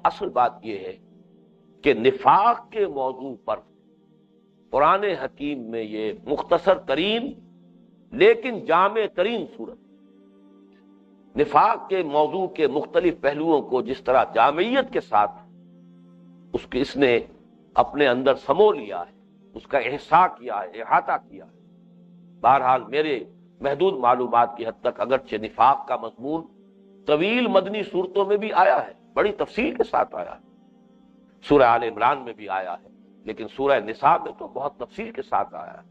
اصل بات یہ ہے کہ نفاق کے موضوع پر قرآن حکیم میں یہ مختصر ترین لیکن جامع ترین صورت، نفاق کے موضوع کے مختلف پہلوؤں کو جس طرح جامعیت کے ساتھ اس نے اپنے اندر سمو لیا ہے، اس کا احصاء کیا ہے، احاطہ کیا ہے۔ بہرحال میرے محدود معلومات کی حد تک اگرچہ نفاق کا مضمون طویل مدنی صورتوں میں بھی آیا ہے، بڑی تفصیل کے ساتھ آیا ہے، سورہ آل عمران میں بھی آیا ہے، لیکن سورہ نساء میں تو بہت تفصیل کے ساتھ آیا ہے،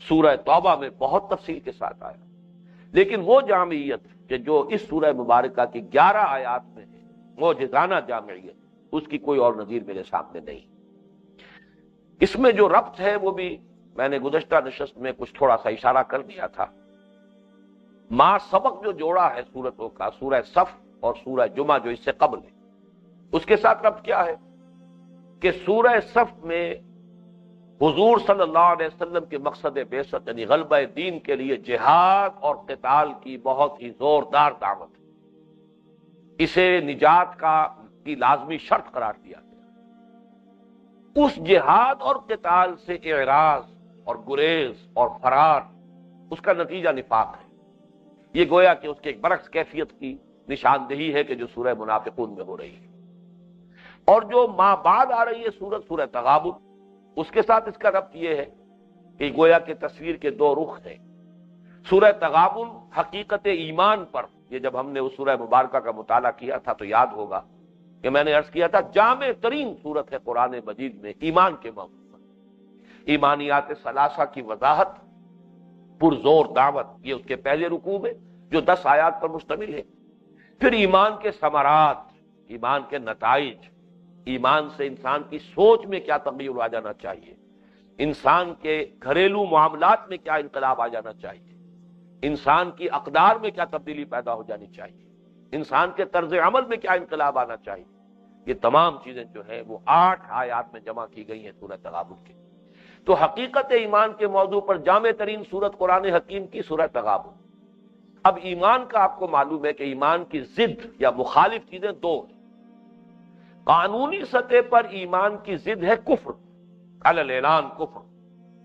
سورہ توبہ میں بہت تفصیل کے ساتھ آیا ہے۔ لیکن وہ جامعیت کہ جو اس سورہ مبارکہ کی 11 آیات میں ہے، معجزانہ جامعیت، اس کی کوئی اور نظیر میرے سامنے نہیں۔ اس میں جو ربط ہے وہ بھی میں نے گزشتہ نشست میں کچھ تھوڑا سا اشارہ کر دیا تھا۔ ما سبق جو جوڑا ہے سورتوں کا، سورہ صف اور سورہ جمعہ جو اس سے قبل ہے، اس کے ساتھ ربط کیا ہے کہ سورہ صف میں حضور صلی اللہ علیہ وسلم کے مقصد بعثت یعنی غلبہ دین کے لیے جہاد اور قتال کی بہت ہی زوردار دعوت ہے، اسے نجات کی لازمی شرط قرار دیا گیا۔ اس جہاد اور قتال سے اعراض اور گریز اور فرار، اس کا نتیجہ نفاق ہے۔ یہ گویا کہ اس کے ایک برعکس کیفیت کی نشاندہی ہے کہ جو سورہ منافقون میں ہو رہی ہے۔ اور جو ماں بعد آ رہی ہے سورہ تغابن، اس کے ساتھ اس کا ربط یہ ہے کہ گویا کہ تصویر کے دو رخ ہیں۔ سورہ تغابن حقیقت ایمان پر، یہ جب ہم نے اس سورہ مبارکہ کا مطالعہ کیا تھا تو یاد ہوگا کہ میں نے عرض کیا تھا جامع ترین سورت ہے قرآن مجید میں ایمان کے موضوع پر۔ ایمانیات ثلاثہ کی وضاحت، پرزور دعوت، یہ اس کے پہلے رکوع میں جو 10 آیات پر مشتمل ہے۔ پھر ایمان کے ثمرات، ایمان کے نتائج، ایمان سے انسان کی سوچ میں کیا تغیر آ جانا چاہیے، انسان کے گھریلو معاملات میں کیا انقلاب آ جانا چاہیے، انسان کی اقدار میں کیا تبدیلی پیدا ہو جانی چاہیے، انسان کے طرز عمل میں کیا انقلاب آنا چاہیے۔ یہ تمام چیزیں جو ہیں وہ 8 آیات میں جمع کی گئی ہیں سورہ تغابن کے۔ تو حقیقت ایمان کے موضوع پر جامع ترین سورت قرآن حکیم کی سورہ تغابن۔ اب ایمان کا آپ کو معلوم ہے کہ ایمان کی ضد یا مخالف چیزیں دو ہیں۔ قانونی سطح پر ایمان کی ضد ہے کفر، علی الاعلان کفر،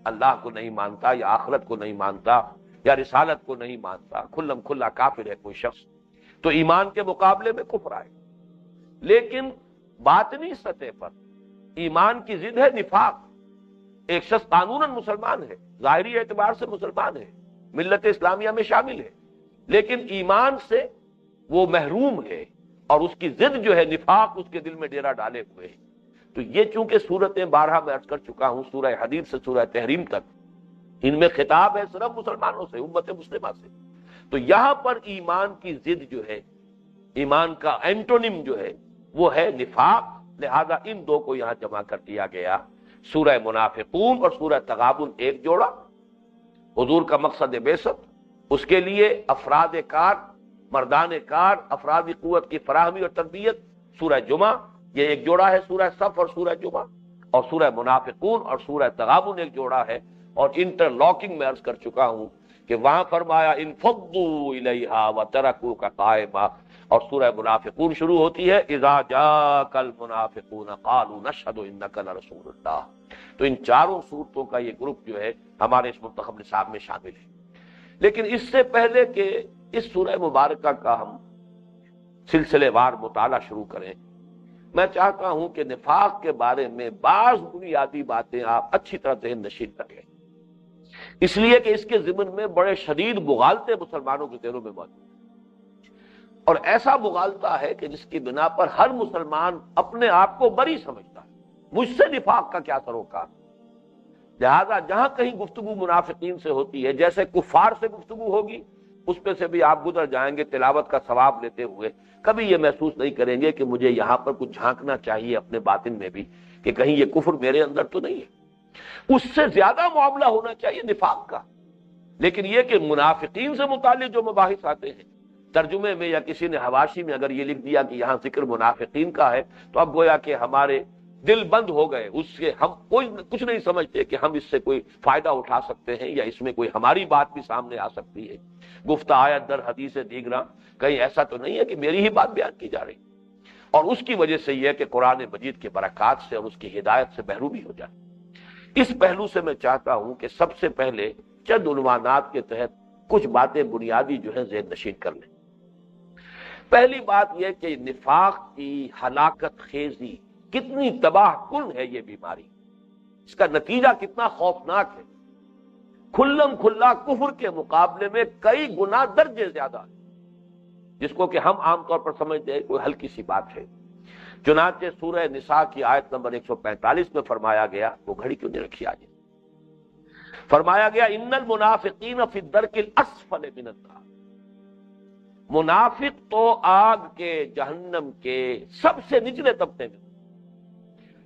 اللہ کو نہیں مانتا یا آخرت کو نہیں مانتا یا رسالت کو نہیں مانتا، کھلم کھلا کافر ہے کوئی شخص، تو ایمان کے مقابلے میں کفر آئے۔ لیکن باطنی سطح پر ایمان کی ضد ہے نفاق۔ ایک شخص قانوناً مسلمان ہے، ظاہری اعتبار سے مسلمان ہے، ملت اسلامیہ میں شامل ہے، لیکن ایمان سے وہ محروم ہے اور اس کی ضد جو ہے نفاق اس کے دل میں ڈیرا ڈالے ہوئے ہے۔ تو یہ چونکہ صورتیں بارہا میں عرض کر چکا ہوں، سورہ حدید سے سورہ تحریم تک، ان میں خطاب ہے صرف مسلمانوں سے، امت مسلمہ سے۔ تو یہاں پر ایمان کی ضد جو ہے، ایمان کا اینٹونیم جو ہے وہ ہے نفاق، لہذا ان دو کو یہاں جمع کر دیا گیا۔ سورہ منافقون اور سورہ تغابن ایک جوڑا، حضور کا مقصد بعثت، اس کے لیے افراد کار، مردان کار، افرادی قوت کی فراہمی اور تربیت، سورہ جمعہ یہ ایک جوڑا ہے، سورہ صف اور سورہ جمعہ، اور سورہ منافقون اور سورہ تغابن ایک جوڑا ہے۔ اور انٹر لاکنگ میں عرض کر چکا ہوں کہ وہاں فرمایا انفضوا الیہا وترکوک قائما، اور سورہ منافقون شروع ہوتی ہے اذا جاءک المنافقون قالوا نشہد انک لرسول اللہ۔ تو ان چاروں صورتوں کا یہ گروپ جو ہے ہمارے اس منتخب نصاب میں شامل ہے۔ لیکن اس سے پہلے کہ اس سورہ مبارکہ کا ہم سلسلے وار مطالعہ شروع کریں، میں چاہتا ہوں کہ نفاق کے بارے میں بعض بنیادی باتیں آپ اچھی طرح ذہن نشین کر لیں، اس لیے کہ اس کے ضمن میں بڑے شدید مغالطے مسلمانوں کے دلوں میں موجود ہیں، اور ایسا مغالطہ ہے کہ جس کی بنا پر ہر مسلمان اپنے آپ کو بری سمجھتا ہے، مجھ سے نفاق کا کیا سروکار۔ لہذا جہاں کہیں گفتگو منافقین سے ہوتی ہے، جیسے کفار سے گفتگو ہوگی، اس پہ سے بھی آپ گزر جائیں گے تلاوت کا ثواب لیتے ہوئے، کبھی یہ محسوس نہیں کریں گے کہ مجھے یہاں پر کچھ جھانکنا چاہیے اپنے باطن میں بھی کہ کہیں یہ کفر میرے اندر تو نہیں ہے۔ اس سے زیادہ معاملہ ہونا چاہیے نفاق کا۔ لیکن یہ کہ منافقین سے متعلق جو مباحث آتے ہیں، ترجمے میں یا کسی نے حواشی میں اگر یہ لکھ دیا کہ یہاں ذکر منافقین کا ہے، تو اب گویا کہ ہمارے دل بند ہو گئے، اس سے ہم کچھ نہیں سمجھتے کہ ہم اس سے کوئی فائدہ اٹھا سکتے ہیں یا اس میں کوئی ہماری بات بھی سامنے آ سکتی ہے۔ گفتہ آیت در حدیث دیگراں، کہیں ایسا تو نہیں ہے کہ میری ہی بات بیان کی جا رہی۔ اور اس کی وجہ سے یہ کہ قرآن مجید کے برکات سے اور اس کی ہدایت سے محرومی ہو جائے۔ اس پہلو سے میں چاہتا ہوں کہ سب سے پہلے چند عنوانات کے تحت کچھ باتیں بنیادی جو ہے ذہن نشین کر لیں۔ پہلی بات یہ کہ نفاق کی ہلاکت خیزی کتنی تباہ کن ہے یہ بیماری، اس کا نتیجہ کتنا خوفناک ہے۔ کھلم کھلا کفر کے مقابلے میں کئی گنا درجے زیادہ ہے، جس کو کہ ہم عام طور پر سمجھتے ہیں کوئی ہلکی سی بات ہے۔ چنانچہ سورہ نساء کی آیت نمبر 145 میں فرمایا گیا، وہ گھڑی کیوں نہیں رکھی آج، فرمایا گیا ان المنافقین فی الدرک الاسفل من النار، منافق تو آگ کے، جہنم کے سب سے نچلے طبقے میں۔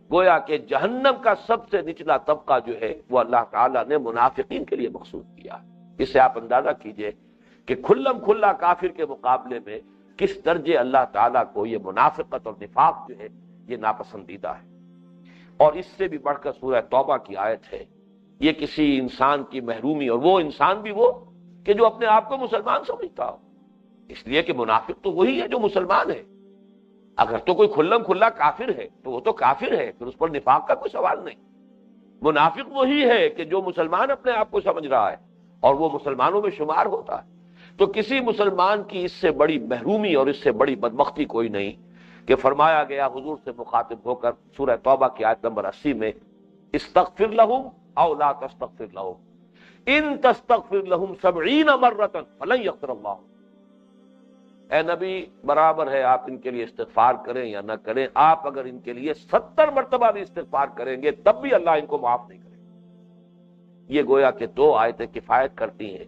گویا کہ جہنم کا سب سے نچلا طبقہ جو ہے وہ اللہ تعالیٰ نے منافقین کے لیے مخصوص کیا۔ اس سے آپ اندازہ کیجئے کہ کھلم کھلا کافر کے مقابلے میں کس درجے اللہ تعالیٰ کو یہ منافقت اور نفاق جو ہے یہ ناپسندیدہ ہے۔ اور اس سے بھی بڑھ کر سورہ توبہ کی آیت ہے، یہ کسی انسان کی محرومی، اور وہ انسان بھی وہ کہ جو اپنے آپ کو مسلمان سمجھتا ہو، اس لیے کہ منافق تو وہی ہے جو مسلمان ہے۔ اگر تو کوئی کھلم کھلا کافر ہے تو وہ تو کافر ہے، پھر اس پر نفاق کا کوئی سوال نہیں۔ منافق وہی ہے کہ جو مسلمان اپنے آپ کو سمجھ رہا ہے اور وہ مسلمانوں میں شمار ہوتا ہے۔ تو کسی مسلمان کی اس سے بڑی محرومی اور اس سے بڑی بدبختی کوئی نہیں کہ فرمایا گیا حضور سے مخاطب ہو کر سورہ توبہ کی آیت نمبر 80 میں، استغفر لہم او لا تستغفر لہم ان تستغفر لہم 70 مرۃ فلن یغفر اللہ۔ اے نبی، برابر ہے آپ ان کے لیے استغفار کریں یا نہ کریں، آپ اگر ان کے لیے 70 مرتبہ بھی استغفار کریں گے تب بھی اللہ ان کو معاف نہیں کرے گا۔ یہ گویا کہ دو آیتیں کفایت کرتی ہیں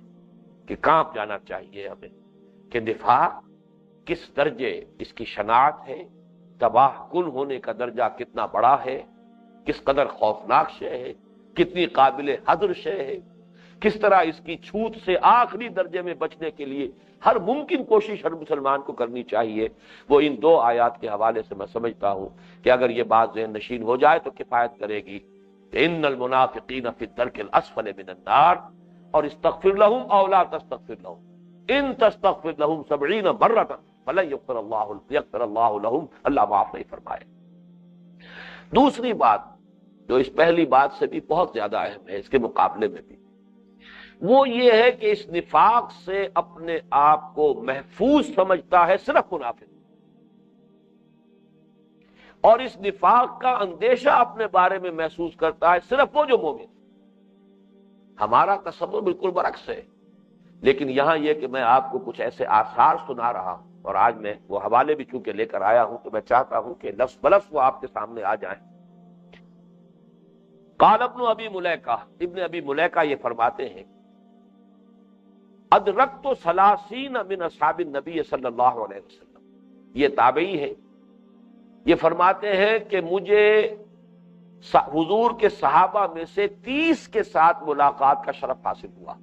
کہ کانپ جانا چاہیے ہمیں کہ نفاق کس درجے اس کی شناعت ہے، تباہ کن ہونے کا درجہ کتنا بڑا ہے، کس قدر خوفناک شے ہے، کتنی قابل حذر شے ہے، کس طرح اس کی چھوٹ سے آخری درجے میں بچنے کے لیے ہر ممکن کوشش ہر مسلمان کو کرنی چاہیے۔ وہ ان دو آیات کے حوالے سے میں سمجھتا ہوں کہ اگر یہ بات ذہن نشین ہو جائے تو کفایت کرے گی کہ ان المنافقین فی الدرک الاسفل من النار، اور استغفر لہم او لا تستغفر لہم ان تستغفر لہم 70 مرۃ فلن یغفر اللہ لہم، اللہ معاف نہیں فرمائے۔ دوسری بات جو اس پہلی بات سے بھی بہت زیادہ اہم ہے، اس کے مقابلے میں بھی، وہ یہ ہے کہ اس نفاق سے اپنے آپ کو محفوظ سمجھتا ہے صرف منافق، اور اس نفاق کا اندیشہ اپنے بارے میں محسوس کرتا ہے صرف وہ جو مومن۔ ہمارا تصور بالکل برعکس ہے، لیکن یہاں یہ کہ میں آپ کو کچھ ایسے آثار سنا رہا ہوں، اور آج میں وہ حوالے بھی چونکہ لے کر آیا ہوں تو میں چاہتا ہوں کہ لفظ بلفظ وہ آپ کے سامنے آ جائیں۔ قال ابن ابی ملیکہ، ابن ابی ملیکہ یہ فرماتے ہیں، ادرکت 30 من اصحاب النبی صلی اللہ علیہ وسلم، یہ تابعی ہے، یہ فرماتے ہیں کہ مجھے حضور کے صحابہ میں سے 30 کے ساتھ ملاقات کا شرف حاصل ہوا۔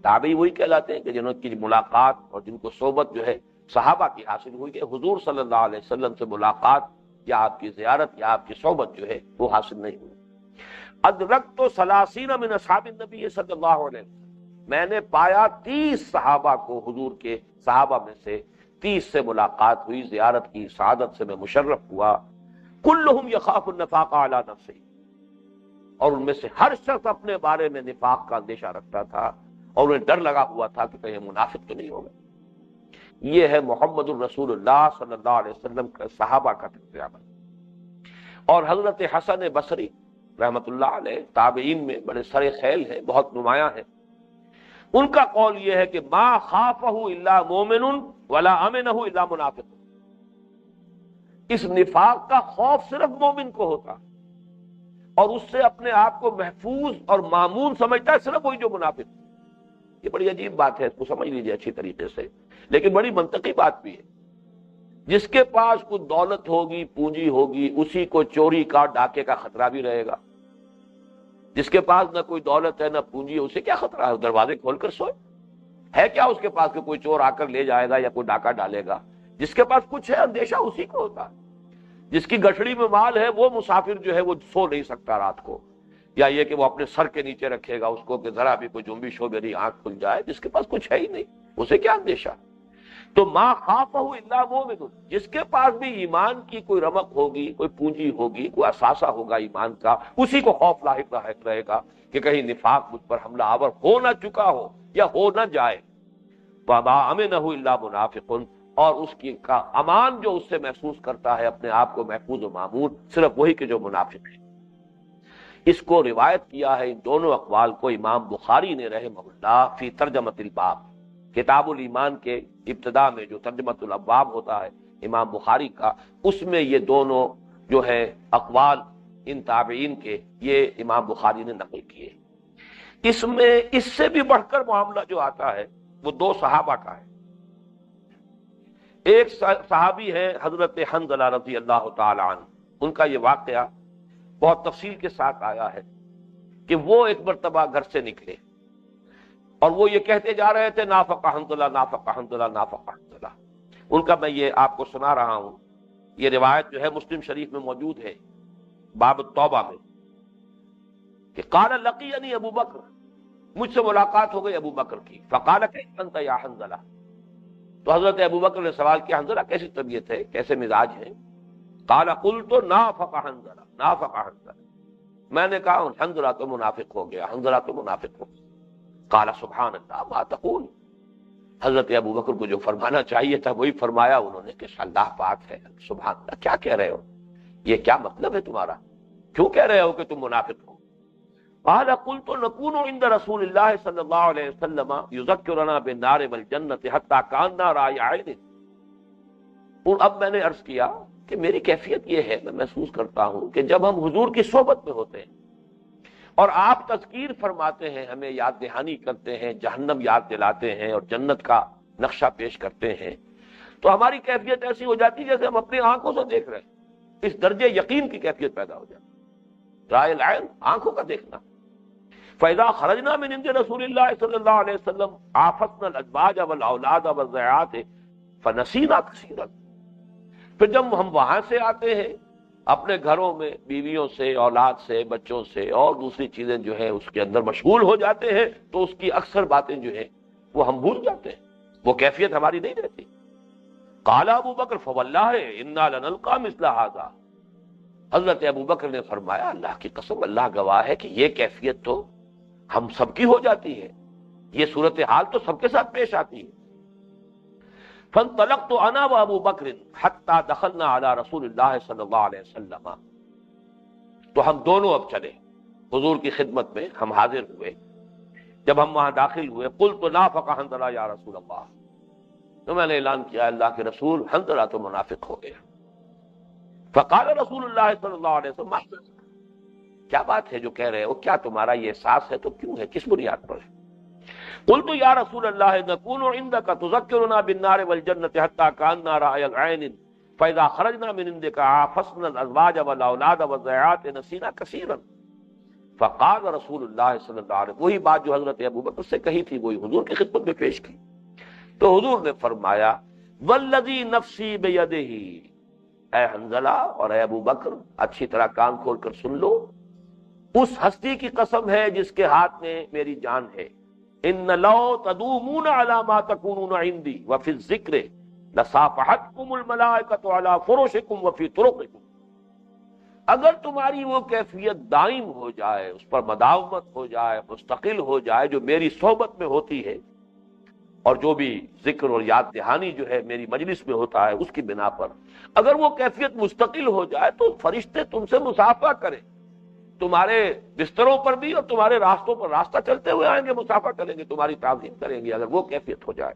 تابعی وہی کہلاتے ہیں کہ جنہوں کی ملاقات اور جن کو صحبت جو ہے صحابہ کی حاصل ہوئی، کہ حضور صلی اللہ علیہ وسلم سے ملاقات یا آپ کی زیارت یا آپ کی صحبت جو ہے وہ حاصل نہیں ہوئی۔ ادرکت 30 من اصحاب النبی صلی اللہ علیہ وسلم، میں نے پایا 30 صحابہ کو، حضور کے صحابہ میں سے 30 سے ملاقات ہوئی، زیارت کی سعادت سے میں مشرف ہوا۔ کلہم یخاف النفاق علی نفسہ، اور ان میں سے ہر شخص اپنے بارے میں نفاق کا اندیشہ رکھتا تھا اور انہیں ڈر لگا ہوا تھا کہ کہیں منافق تو نہیں ہوگا۔ یہ ہے محمد الرسول اللہ صلی اللہ علیہ وسلم کا صحابہ کا تجربہ۔ اور حضرت حسن بصری رحمت اللہ علیہ تابعین میں بڑے سر خیل ہیں، بہت نمایاں ہیں، ان کا قول یہ ہے کہ ما خافہ الا مومن ولا امنہ الا منافق، اس نفاق کا خوف صرف مومن کو ہوتا اور اس سے اپنے آپ کو محفوظ اور مامون سمجھتا ہے صرف وہی جو منافق۔ یہ بڑی عجیب بات ہے، اس کو سمجھ لیجیے اچھی طریقے سے، لیکن بڑی منطقی بات بھی ہے۔ جس کے پاس کوئی دولت ہوگی، پونجی ہوگی، اسی کو چوری کا، ڈاکے کا خطرہ بھی رہے گا۔ جس کے پاس نہ کوئی دولت ہے نہ پونجی ہے، اسے کیا خطرہ ہے؟ دروازے کھول کر سوئے، ہے کیا اس کے پاس کہ کوئی چور آ کر لے جائے گا یا کوئی ڈاکہ ڈالے گا؟ جس کے پاس کچھ ہے اندیشہ اسی کو ہوتا ہے۔ جس کی گٹھڑی میں مال ہے وہ مسافر جو ہے وہ سو نہیں سکتا رات کو، یا یہ کہ وہ اپنے سر کے نیچے رکھے گا اس کو کہ ذرا بھی کوئی جنبش ہو میری آنکھ کھل جائے۔ جس کے پاس کچھ ہے ہی نہیں، اسے کیا اندیشہ؟ تو ما خافہ الا مومن، جس کے پاس بھی ایمان کی کوئی رمق ہوگی، کوئی پونجی ہوگی، کوئی اثاثہ ہوگا ایمان کا، اسی کو خوف لاحق رہے گا کہ کہیں نفاق مجھ پر حملہ آور ہو نہ چکا ہو یا ہو نہ جائے۔ وما امنہ الا منافق، اور اس کی کا امان جو اس سے محسوس کرتا ہے اپنے آپ کو محفوظ و معمون، صرف وہی کہ جو منافق ہے۔ اس کو روایت کیا ہے، ان دونوں اقوال کو امام بخاری نے رحمہ اللہ فی ترجمۃ الباب، کتاب الایمان کے ابتدا میں جو ترجمۃ الابواب ہوتا ہے امام بخاری کا، اس میں یہ دونوں جو ہے اقوال ان تابعین کے یہ امام بخاری نے نقل کیے۔ اس میں اس سے بھی بڑھ کر معاملہ جو آتا ہے وہ دو صحابہ کا ہے۔ ایک صحابی ہے حضرت حنظلہ رضی اللہ تعالی عنہ، ان کا یہ واقعہ بہت تفصیل کے ساتھ آیا ہے کہ وہ ایک مرتبہ گھر سے نکلے اور وہ یہ کہتے جا رہے تھے نافق حنظلہ نافق حنظلہ نافق حنظلہ۔ ان کا میں یہ آپ کو سنا رہا ہوں، یہ روایت جو ہے مسلم شریف میں موجود ہے باب التوبہ میں، کہ قال لقینی ابو بکر، مجھ سے ملاقات ہو گئی ابو بکر کی، فقال کیف انت یا حنظلہ، تو حضرت ابو بکر نے سوال کیا حنظلہ کیسی طبیعت ہے، کیسے مزاج ہے؟ قال قلت نافق حنظلہ نافق حنظلہ، میں نے کہا حنظلہ تو منافق ہو گیا، حنظلہ تو منافق ہو گیا۔ قال سبحان اللہ ما تقول، حضرت ابو بکر کو جو فرمانا چاہیے تھا وہی فرمایا انہوں نے کہ اللہ پاک ہے، سبحان اللہ، کیا کہہ رہے ہو، یہ کیا مطلب ہے تمہارا، کیوں کہہ رہے ہو کہ تم منافق ہو؟ قال قلت نكون عند رسول اللہ صلی اللہ علیہ وسلم یذکرنا بالنار والجنۃ حتی کاننا رأی عین، اور اب میں نے عرض کیا کہ میری کیفیت یہ ہے، میں محسوس کرتا ہوں کہ جب ہم حضور کی صحبت میں ہوتے ہیں اور آپ تذکیر فرماتے ہیں، ہمیں یاد دہانی کرتے ہیں، جہنم یاد دلاتے ہیں اور جنت کا نقشہ پیش کرتے ہیں، تو ہماری کیفیت ایسی ہو جاتی ہے جیسے ہم اپنی آنکھوں سے دیکھ رہے ہیں، اس درجے یقین کی کیفیت پیدا ہو جاتی ہے، رائے العین، آنکھوں کا دیکھنا۔ فَإِذَا خَرَجْنَا مِنْ عِنْدِ رَسُولِ اللَّهِ صلی اللہ علیہ وسلم عَافَسْنَا الْأَزْوَاجَ وَالْأَوْلَادَ وَالضَّيَّعَاتِ فَنَسِينَا كَثِيرًا، پھر جب ہم وہاں سے آتے ہیں اپنے گھروں میں بیویوں سے، اولاد سے، بچوں سے اور دوسری چیزیں جو ہیں اس کے اندر مشغول ہو جاتے ہیں، تو اس کی اکثر باتیں جو ہیں وہ ہم بھول جاتے ہیں، وہ کیفیت ہماری نہیں رہتی۔ قال ابو بکر فواللہ انا لنلقى مثل هذا، حضرت ابو بکر نے فرمایا اللہ کی قسم، اللہ گواہ ہے کہ یہ کیفیت تو ہم سب کی ہو جاتی ہے، یہ صورتحال تو سب کے ساتھ پیش آتی ہے۔ فانطلقت انا وابو بکر حتى دخلنا على رسول اللہ صلی اللہ علیہ وسلم، تو ہم دونوں اب چلے حضور کی خدمت میں، ہم حاضر ہوئے، جب ہم وہاں داخل ہوئے قلت نافق حنظلہ یا رسول اللہ، تو میں نے اعلان کیا اللہ کے رسول حنظلہ تو منافق ہو گیا۔ فقال رسول اللہ صلی اللہ علیہ وسلم کیا بات ہے جو کہہ رہے ہو، کیا تمہارا یہ احساس ہے تو کیوں ہے، کس بنیاد پر ہے؟ قلت یا رسول اللہ نكون عندك تذكرنا بالنار والجنة حتى كأننا رأي العين فإذا خرجنا من عندك عافسنا الأزواج والأولاد والضيعات نسينا كثيرا، فقال رسول اللہ صلی اللہ علیہ وسلم، وہی بات جو حضرت ابو بکر سے کہی تھی وہی حضور کی خدمت میں پیش کی، تو حضور نے فرمایا والذی نفسی بیدہ، اے حنظلہ اور اے ابو بکر اچھی طرح کان کھول کر سن لو، اس ہستی کی قسم ہے جس کے ہاتھ میں میری جان ہے، ان لو تدومون علی ما تکونون عندی وفی الذکر لصافحتکم الملائکۃ علی فرشکم وفی طرقکم، اگر تمہاری وہ کیفیت دائم ہو جائے، اس پر مداومت ہو جائے، مستقل ہو جائے جو میری صحبت میں ہوتی ہے، اور جو بھی ذکر اور یاد دہانی جو ہے میری مجلس میں ہوتا ہے اس کی بنا پر اگر وہ کیفیت مستقل ہو جائے تو فرشتے تم سے مصافحہ کریں، تمہارے بستروں پر بھی اور تمہارے راستوں پر راستہ چلتے ہوئے آئیں گے، مصافحہ کریں گے، تمہاری تعظیم کریں گے، اگر وہ کیفیت ہو جائے۔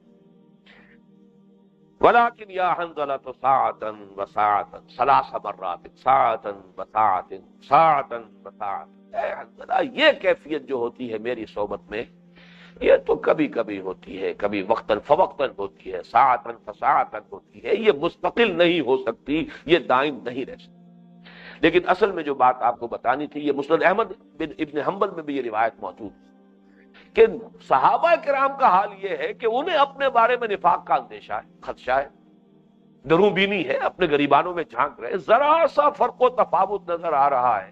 ولیکن یا حنظلۃ ساعۃ وساعۃ ثلاث مرات ساعۃ وساعۃ ساعۃ وساعۃ، اے حنظلہ یہ کیفیت جو ہوتی ہے میری صحبت میں یہ تو کبھی کبھی ہوتی ہے، کبھی وقتاً فوقتاً ہوتی ہے، ساعتاً فساعتاً ہوتی ہے، یہ مستقل نہیں ہو سکتی، یہ دائم نہیں رہ سکتی۔ لیکن اصل میں جو بات آپ کو بتانی تھی، یہ مسند احمد بن ابن حنبل میں بھی یہ روایت موجود ہے کہ صحابہ کرام کا حال یہ ہے کہ انہیں اپنے بارے میں نفاق کا اندیشہ ہے، خدشہ ہے، دروں بینی ہے، اپنے غریبانوں میں جھانک رہے، ذرا سا فرق و تفاوت نظر آ رہا ہے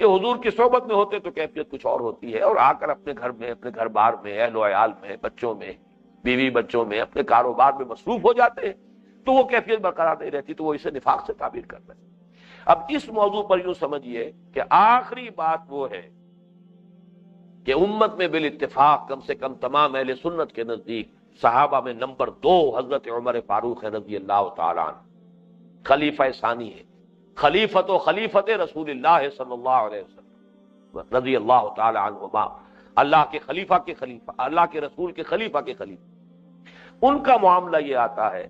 کہ حضور کی صحبت میں ہوتے تو کیفیت کچھ اور ہوتی ہے، اور آ کر اپنے گھر میں، اپنے گھر بار میں، اہل و عیال میں، بچوں میں بیوی بچوں میں، اپنے کاروبار میں مصروف ہو جاتے ہیں تو وہ کیفیت برقرار نہیں رہتی، تو وہ اسے نفاق سے تعبیر کر رہے ہیں۔ اب اس موضوع پر یوں سمجھیے کہ آخری بات وہ ہے کہ امت میں بالاتفاق کم سے کم تمام اہل سنت کے نزدیک صحابہ میں نمبر 2 حضرت عمر فاروق رضی اللہ تعالیٰ عنہ، خلیفہ ثانی ہے، خلیفت رسول اللہ صلی اللہ علیہ وسلم رضی اللہ تعالیٰ عنہما، اللہ کے خلیفہ کے خلیفہ، اللہ کے رسول کے خلیفہ کے خلیفہ۔ ان کا معاملہ یہ آتا ہے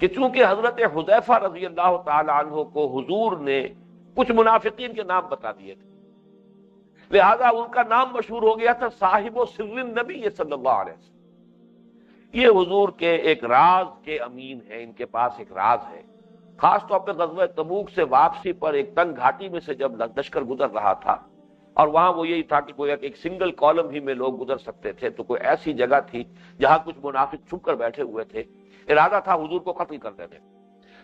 کہ چونکہ حضرت حذیفہ رضی اللہ تعالیٰ عنہ کو حضور نے کچھ منافقین کے نام بتا دیے تھے، لہذا ان کا نام مشہور ہو گیا تھا صاحب و سر النبی صلی اللہ علیہ وسلم۔ یہ حضور کے ایک راز کے امین ہیں، ان کے پاس ایک راز ہے۔ خاص طور پہ غزوہ تبوک سے واپسی پر ایک تنگ گھاٹی میں سے جب لشکر گزر رہا تھا، اور وہاں وہ یہی تھا کہ گویا کہ ایک سنگل کالم ہی میں لوگ گزر سکتے تھے، تو کوئی ایسی جگہ تھی جہاں کچھ منافق چھپ کر بیٹھے ہوئے تھے، ارادہ تھا حضور کو قتل کر دینے۔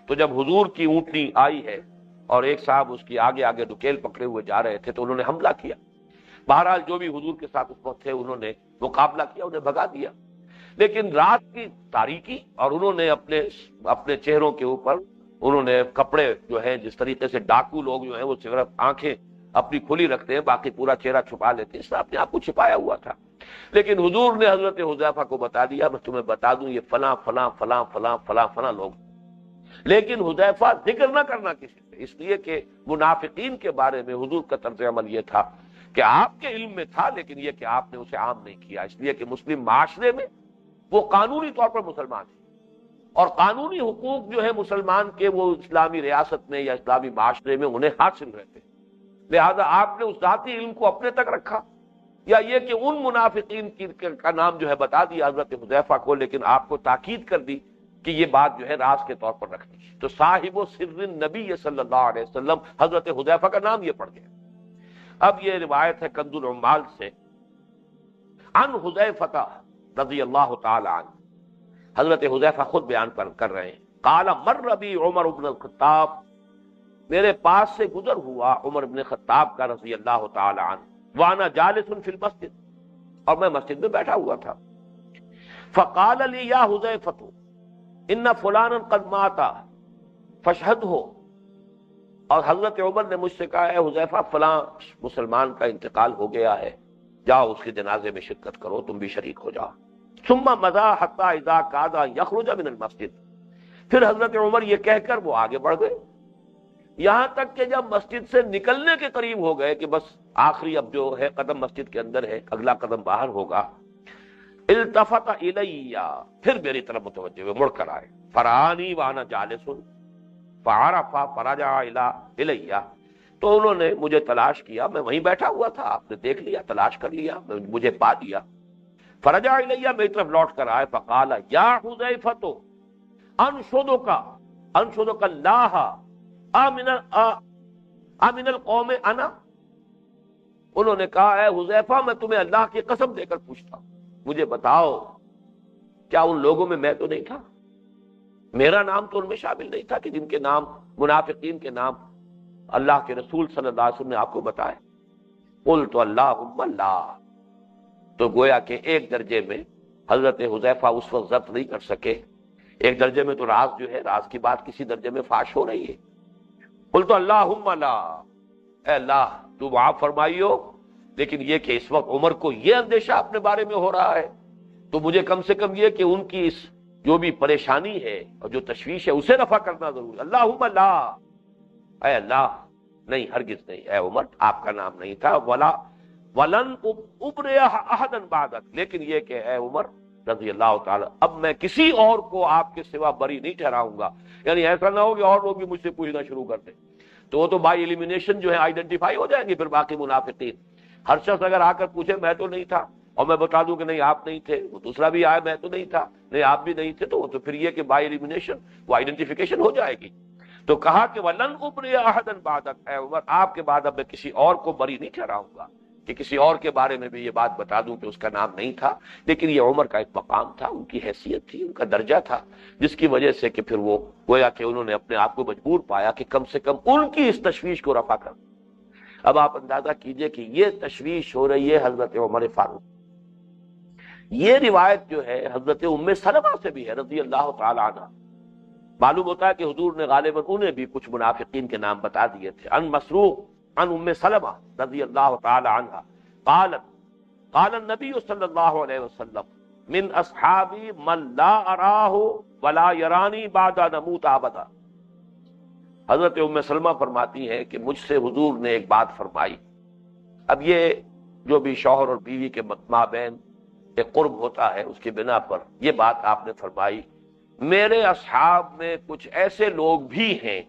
تو جب حضور کی اونٹنی آئی ہے اور ایک صاحب اس کی آگے آگے ڈکیل پکڑے ہوئے جا رہے تھے، تو انہوں نے حملہ کیا۔ بہرحال جو بھی حضور کے ساتھ اس وقت تھے انہوں نے مقابلہ کیا، انہیں بھگا دیا، لیکن رات کی تاریکی اور انہوں نے اپنے چہروں کے اوپر انہوں نے کپڑے جو ہیں، جس طریقے سے ڈاکو لوگ جو ہیں وہ صرف آنکھیں اپنی کھلی رکھتے ہیں، باقی پورا چہرہ چھپا لیتے ہیں، اس نے اپنے آپ کو چھپایا ہوا تھا۔ لیکن حضور نے حضرت حذیفہ کو بتا دیا، میں تمہیں بتا دوں یہ فلاں فلاں فلاں فلاں فلاں فلاں لوگ۔ لیکن حذیفہ ذکر نہ کرنا کسی سے، اس لیے کہ منافقین کے بارے میں حضور کا طرز عمل یہ تھا کہ آپ کے علم میں تھا، لیکن یہ کہ آپ نے اسے عام نہیں کیا، اس لیے کہ مسلم معاشرے میں وہ قانونی طور پر مسلمان ہیں، اور قانونی حقوق جو ہے مسلمان کے وہ اسلامی ریاست میں یا اسلامی معاشرے میں انہیں حاصل رہتے ہیں۔ لہذا آپ نے اس ذاتی علم کو اپنے تک رکھا، یا یہ کہ ان منافقین کا نام جو ہے بتا دیا حضرت حذیفہ کو، لیکن آپ کو تاکید کر دی کہ یہ بات جو ہے راز کے طور پر رکھنی ہے۔ تو صاحب و سر النبی صلی اللہ علیہ وسلم حضرت حذیفہ کا نام یہ پڑ گیا۔ اب یہ روایت ہے کنز العمال سے، عن حذیفہ رضی اللہ تعالی عنہ، حضرت حذیفہ خود بیان کر رہے ہیں، قال مر بی عمر بن الخطاب، میرے پاس سے گزر ہوا عمر بن خطاب کا رضی اللہ تعالی عنہ، وانا جالس فی المسجد، اور میں مسجد میں بیٹھا ہوا تھا، فقال لی یا حذیفہ ان فلانا قد مات فاشهده، اور حضرت عمر نے مجھ سے کہا ہے حذیفہ فلاں مسلمان کا انتقال ہو گیا ہے، جاؤ اس کے جنازے میں شرکت کرو، تم بھی شریک ہو جاؤ۔ ثم مضى حتى اذا كاد يخرج من المسجد، پھر حضرت عمر یہ کہہ کر وہ آگے بڑھ گئے، یہاں تک کہ جب مسجد سے نکلنے کے قریب ہو گئے کہ بس آخری اب جو ہے قدم مسجد کے اندر ہے، اگلا قدم باہر ہوگا، التفت الی، پھر میری طرف متوجہ ہوئے، مڑ کر آئے، فرانی وانا جالس فعرف فرجع الی، تو انہوں نے مجھے تلاش کیا، میں وہیں بیٹھا ہوا تھا، آپ نے دیکھ لیا، تلاش کر لیا، مجھے پا لیا، فرجع الی، میری طرف لوٹ کر آئے، فقال یا حذیفہ انشدک اللہ امن القوم انا، انہوں نے کہا اے حذیفہ میں تمہیں اللہ کی قسم دے کر پوچھتا ہوں، مجھے بتاؤ کیا ان لوگوں میں میں تو نہیں تھا؟ میرا نام تو ان میں شامل نہیں تھا کہ جن کے نام منافقین کے نام اللہ کے رسول صلی اللہ علیہ وسلم نے آپ کو بتائے؟ قلت اللہم لا، تو گویا کہ ایک درجے میں حضرت حذیفہ اس وقت ضبط نہیں کر سکے، ایک درجے میں تو راز جو ہے، راز کی بات کسی درجے میں فاش ہو رہی ہے۔ قلت اللہم لا، اے اللہ تو معاف فرمائیو، لیکن یہ کہ اس وقت عمر کو یہ اندیشہ اپنے بارے میں ہو رہا ہے، تو مجھے کم سے کم یہ کہ ان کی اس جو بھی پریشانی ہے اور جو تشویش ہے اسے رفع کرنا ضروری۔ اللہم لا، اے اللہ نہیں، ہرگز نہیں، اے عمر آپ کا نام نہیں تھا، ولن ابرئ احدا بعدک، لیکن یہ کہ اے عمر رضی اللہ تعالی، اب میں کسی اور کو آپ کے سوا بری نہیں ٹھہراؤں گا، یعنی ایسا نہ ہو کہ اور لوگ بھی مجھ سے پوچھنا شروع کر دیں، تو وہ تو بائی ایلیمینیشن جو ہے آئیڈینٹیفائی ہو جائیں گے پھر باقی منافقین۔ ہر شخص اگر آ کر پوچھے میں تو نہیں تھا اور میں بتا دوں کہ نہیں آپ نہیں تھے، وہ دوسرا بھی آئے میں تو نہیں تھا، نہیں آپ بھی نہیں تھے، تو وہ تو پھر یہ کہ بائی ایلیمینیشن وہ آئیڈینٹیفیکیشن ہو جائے گی۔ تو کہا کہ وَلَنْ أُبْرِئَ أَحَدًا بَعْدَكَ، اے عمر آپ کے بعد اب میں کسی اور کو بری نہیں ٹھہراؤں گا، کہ کسی اور کے بارے میں بھی یہ بات بتا دوں کہ اس کا نام نہیں تھا، لیکن یہ عمر کا ایک مقام تھا، ان کی حیثیت تھی، ان کا درجہ تھا، جس کی وجہ سے کہ پھر وہ گویا کہ انہوں نے اپنے آپ کو مجبور پایا کہ کم سے کم ان کی اس تشویش کو رفع کر۔ اب آپ اندازہ کیجئے کہ یہ تشویش ہو رہی ہے حضرت عمر فاروق، یہ روایت جو ہے حضرت ام سلمہ سے بھی ہے رضی اللہ تعالی عنہ. معلوم ہوتا ہے کہ حضور نے غالباً انہیں بھی کچھ منافقین کے نام بتا دیے تھے. ان مسروق عن ام سلمہ رضی اللہ تعالی عنہ قالت قال النبی صلی اللہ علیہ وسلم من اصحابی من لا اراہ ولا یرانی بعد نموت ابدا. حضرت ام سلمہ فرماتی ہیں کہ مجھ سے حضور نے ایک بات فرمائی. اب یہ جو بھی شوہر اور بیوی کے مابین ایک قرب ہوتا ہے اس کی بنا پر یہ بات آپ نے فرمائی. میرے اصحاب میں کچھ ایسے لوگ بھی ہیں.